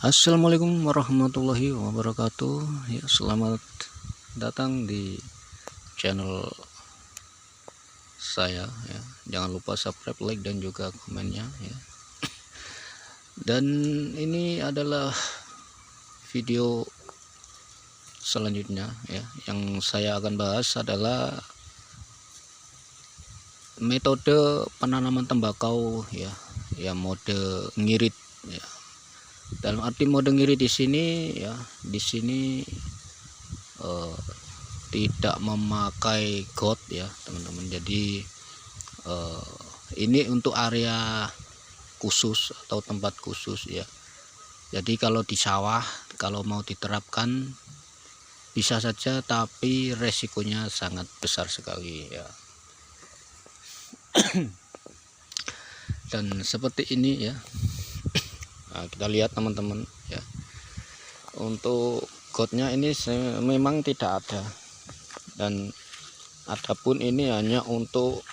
Assalamualaikum warahmatullahi wabarakatuh. Ya, selamat datang di channel saya ya. Jangan lupa subscribe, like dan juga komennya ya. Dan ini adalah video selanjutnya ya. Yang saya akan bahas adalah metode penanaman tembakau ya, mode ngirit ya. Dalam arti mode ngirit di sini ya, eh, tidak memakai got ya teman-teman. Jadi ini untuk area khusus atau tempat khusus ya. Jadi kalau di sawah, kalau mau diterapkan bisa saja, tapi resikonya sangat besar sekali ya. Dan seperti ini ya. Nah, kita lihat teman-teman ya. Untuk gotnya ini memang tidak ada, dan adapun ini hanya untuk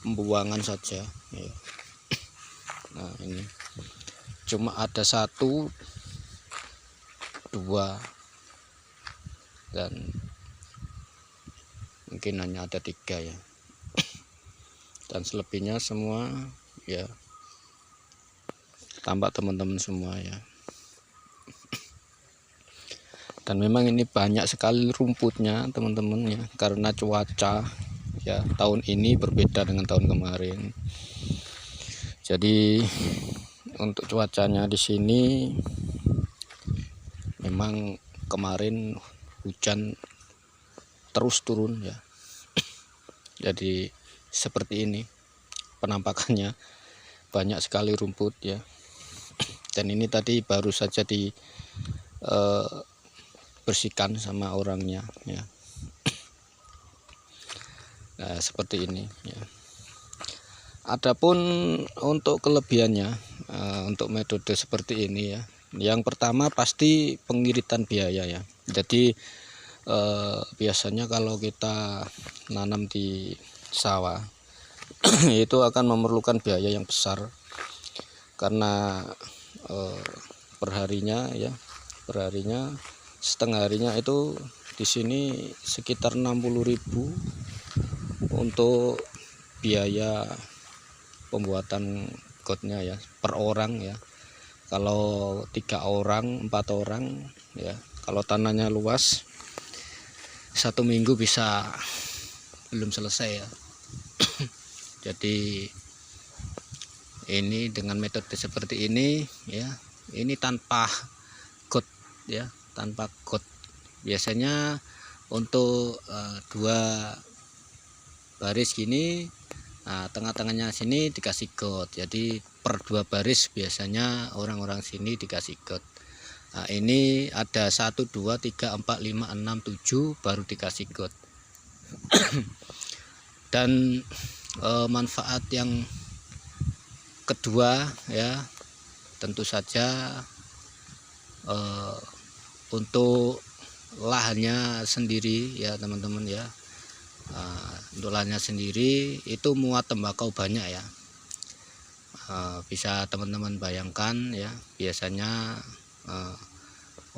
pembuangan saja ya. Nah, ini cuma ada 1, 2, dan mungkin hanya ada 3 ya. Dan selebihnya semua ya tampak teman-teman semua ya. Dan memang ini banyak sekali rumputnya teman-teman ya, karena cuaca ya tahun ini berbeda dengan tahun kemarin. Jadi untuk cuacanya di sini memang kemarin hujan terus turun ya. Jadi seperti ini penampakannya, banyak sekali rumput ya. Dan ini tadi baru saja bersihkan sama orangnya ya. Nah, seperti ini ya. Adapun untuk kelebihannya untuk metode seperti ini ya, yang pertama pasti pengiritan biaya ya. Jadi biasanya kalau kita nanam di sawah itu akan memerlukan biaya yang besar, karena perharinya setengah harinya itu di sini sekitar 60.000 untuk biaya pembuatan gotnya ya, per orang ya. Kalau 3 orang 4 orang ya, kalau tanahnya luas 1 minggu bisa belum selesai ya. Jadi ini dengan metode seperti ini ya, ini tanpa got ya, tanpa got. Biasanya untuk 2 baris gini, nah tengah-tengahnya sini dikasih got. Jadi per 2 baris biasanya orang-orang sini dikasih got. Nah ini ada 1 2 3 4 5 6 7 baru dikasih got. Dan manfaat yang kedua ya, tentu saja untuk lahannya sendiri ya teman-teman ya. Untuk lahannya sendiri itu muat tembakau banyak ya. Bisa teman-teman bayangkan ya, biasanya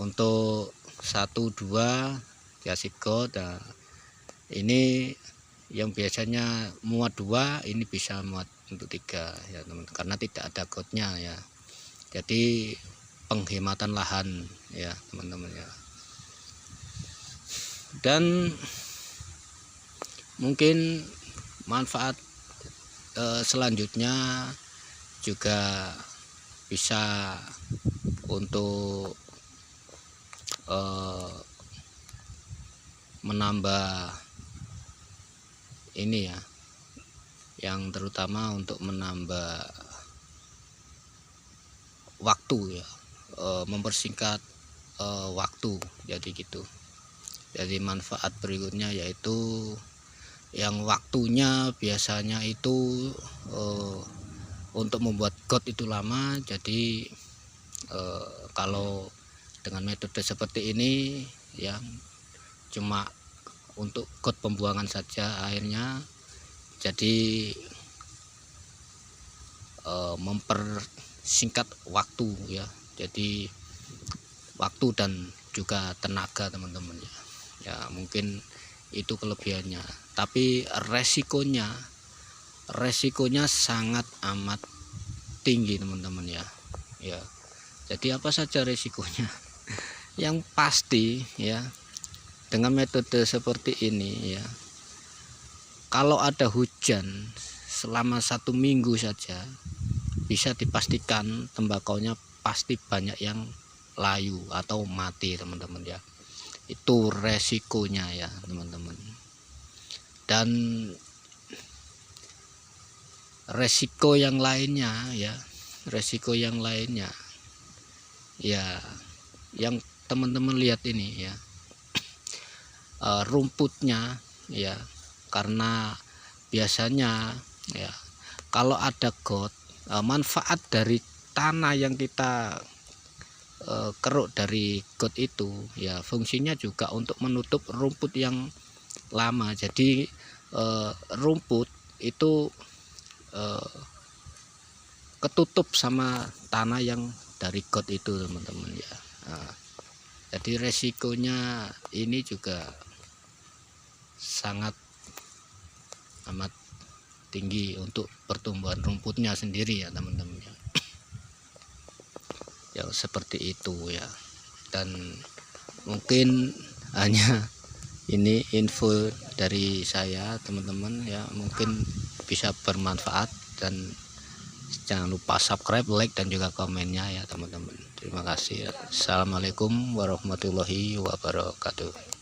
untuk 1 2 dikasih got. Nah, ini yang biasanya muat 2 ini bisa muat untuk 3 ya teman, karena tidak ada gotnya ya. Jadi penghematan lahan ya teman-teman ya. Dan mungkin manfaat selanjutnya juga bisa untuk menambah ini ya, yang terutama untuk menambah waktu ya, mempersingkat waktu, jadi gitu. Jadi manfaat berikutnya yaitu yang waktunya biasanya itu untuk membuat got itu lama. Jadi kalau dengan metode seperti ini ya, cuma untuk got pembuangan saja airnya, jadi mempersingkat waktu ya. jadi waktu dan juga tenaga teman-teman ya. Ya mungkin itu kelebihannya, tapi resikonya sangat amat tinggi teman-teman ya. Ya, jadi apa saja resikonya? Yang pasti ya, dengan metode seperti ini ya, kalau ada hujan selama 1 minggu saja, bisa dipastikan tembakaunya pasti banyak yang layu atau mati teman-teman ya. Itu resikonya ya teman-teman. Dan resiko yang lainnya ya, ya yang teman-teman lihat ini ya, rumputnya ya, karena biasanya ya kalau ada got, manfaat dari tanah yang kita keruk dari got itu ya, fungsinya juga untuk menutup rumput yang lama. Jadi rumput itu ketutup sama tanah yang dari got itu teman-teman ya. Jadi resikonya ini juga sangat amat tinggi untuk pertumbuhan rumputnya sendiri ya teman-teman ya. Ya seperti itu ya. Dan mungkin hanya ini info dari saya teman-teman ya, mungkin bisa bermanfaat, dan jangan lupa subscribe, like, dan juga komennya ya teman-teman. Terima kasih. Assalamualaikum warahmatullahi wabarakatuh.